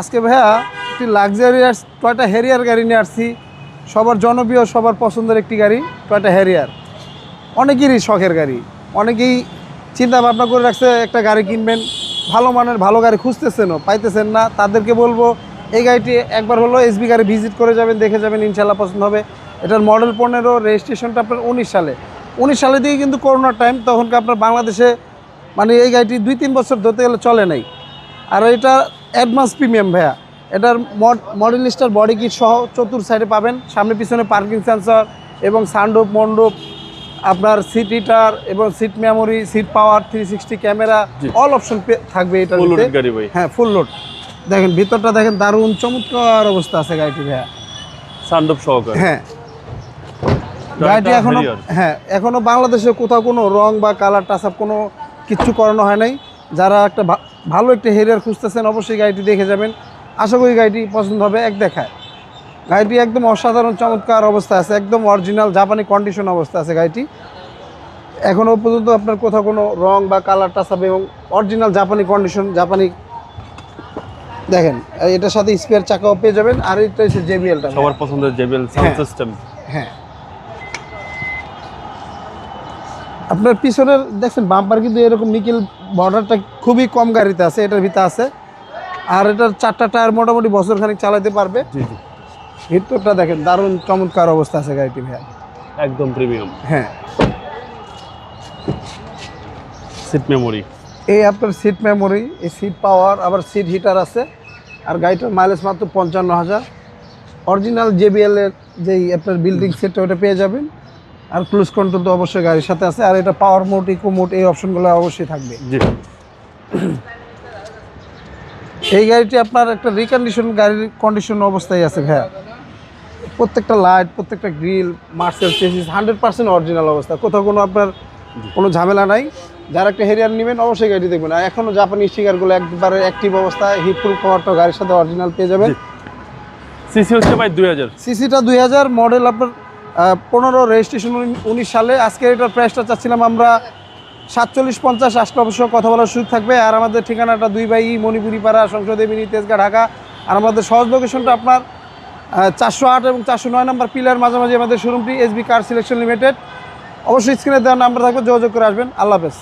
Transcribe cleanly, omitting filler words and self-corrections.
আজকে ভাইয়া একটি লাক্সারিয়াস টয়োটা হ্যারিয়ার গাড়ি নিয়ে আসছি। সবার জনপ্রিয়, সবার পছন্দের একটি গাড়ি টয়োটা হ্যারিয়ার। অনেকেরই শখের গাড়ি, অনেকেই চিন্তা ভাবনা করে রাখছে একটা গাড়ি কিনবেন, ভালো মানের ভালো গাড়ি খুঁজতেছেনও, পাইতেছেন না। তাদেরকে বলবো এই গাড়িটি একবার হলো এসবি গাড়ি ভিজিট করে যাবেন, দেখে যাবেন, ইনশাল্লাহ পছন্দ হবে। এটার মডেল 15, রেজিস্ট্রেশনটা আপনার 19 সালে দিকে, কিন্তু করোনার টাইম, তখনকার আপনার বাংলাদেশে মানে এই গাড়িটি 2-3 বছর ধরতে গেলে চলে নাই। আর এটা অ্যাডভান্স প্রিমিয়াম ভাইয়া। এটার মডেল স্টার বডি কিট সহ চতুর সাইডে পাবেন, সামনে পিছনে পার্কিং সেন্সর এবং সানরুফ, মন্ডপ, আপনার সিট হিটার এবং seat memory, seat power, 360 camera, all option থাকবে এটা। হ্যাঁ, ফুল লোড। দেখেন ভিতরটা দেখেন, দারুণ চমৎকার অবস্থা আছে গাড়িটি ভাইয়া, সানরুফ সহকারে। হ্যাঁ, গাড়িটি এখনো বাংলাদেশে কোথাও কোনো রং বা কালার টাচ আপ কোনো কিচ্ছু করানো হয় নাই। যারা একটা ভালো একটা হেরিয়ার খুঁজতেছেন অবশ্যই গাড়িটি দেখে যাবেন, আশা করি গাড়িটি পছন্দ হবে এক দেখায়। গাড়িটি একদম অসাধারণ চমৎকার অবস্থা আছে, একদম অরিজিনাল জাপানি কন্ডিশন অবস্থা আছে গাড়িটি। এখনও পর্যন্ত আপনার কোথাও কোনো রং বা কালার টাচ আপ এবং অরিজিনাল জাপানি কন্ডিশন, জাপানি। দেখেন এটার সাথে স্পেয়ার চাকাও পেয়ে যাবেন। আর এটা হচ্ছে জেবিএলটা, সবার পছন্দের জেবিএল সাউন্ড সিস্টেম। হ্যাঁ, আপনার পিছনের দেখছেন বাম্পার কিন্তু এরকম নিকেল বর্ডারটা খুবই কম গাড়িতে আছে, এটার ভিতরে আছে। আর এটার 4টা টায়ার মোটামুটি বছরখানিক চালাতে পারবে। ভিতরটা দেখেন দারুণ চমৎকার অবস্থা আছে গাড়িটি ভাইয়া, একদম প্রিমিয়াম। হ্যাঁ, সিট মেমোরি, এই আপনার সিট মেমোরি, এই সিট পাওয়ার, আবার সিট হিটার আছে। আর গাড়িটার মাইলেজ মাত্র 55,000। অরিজিনাল জেবিএল এর যেই আপনার বিল্ডিং সেটটা ওটা পেয়ে যাবেন। আর ক্রুজ কন্ট্রোল তো অবশ্যই গাড়ির সাথে আছে। আর এটা পাওয়ার মোড, ইকো মোড, এই অপশনগুলো অবশ্যই থাকবে। এই গাড়িটি আপনার একটা রিকন্ডিশন গাড়ির কন্ডিশন অবস্থায় আছে ভাইয়া। প্রত্যেকটা লাইট, প্রত্যেকটা গ্রিল, মার্সেল চেসিস 100% অরিজিনাল অবস্থা, কোথাও কোনো আপনার কোনো ঝামেলা নাই। যারা একটা হেরিয়ার নেবেন অবশ্যই গাড়ি দেখবেন। আর এখনও জাপানি স্টিকারগুলো একবারে অ্যাক্টিভ অবস্থায়, হিটপ্রুফ কভারটা গাড়ির সাথে অরিজিনাল পেয়ে যাবেন। সিসি হচ্ছে ভাই 2000, সিসিটা 2000, মডেল আপনার 15, রেজিস্ট্রেশন 19 সালে। আজকে এটার প্রাইসটা চাচ্ছিলাম আমরা 47-50, আসলে অবশ্যই কথা বলার সুযোগ থাকবে। আর আমাদের ঠিকানাটা 2/E মণিপুরি পাড়া, সংসদে মিনি, তেজগাঁ, ঢাকা। আর আমাদের সহজ লোকেশনটা আপনার 408 এবং 409 নম্বর পিলার মাঝামাঝি আমাদের শোরুমটি, এসবি কার সিলেকশন লিমিটেড। অবশ্যই স্ক্রিনে দেওয়ার নাম্বার থাকবে, যোগাযোগ করে আসবেন। আল্লাহ হাফেজ।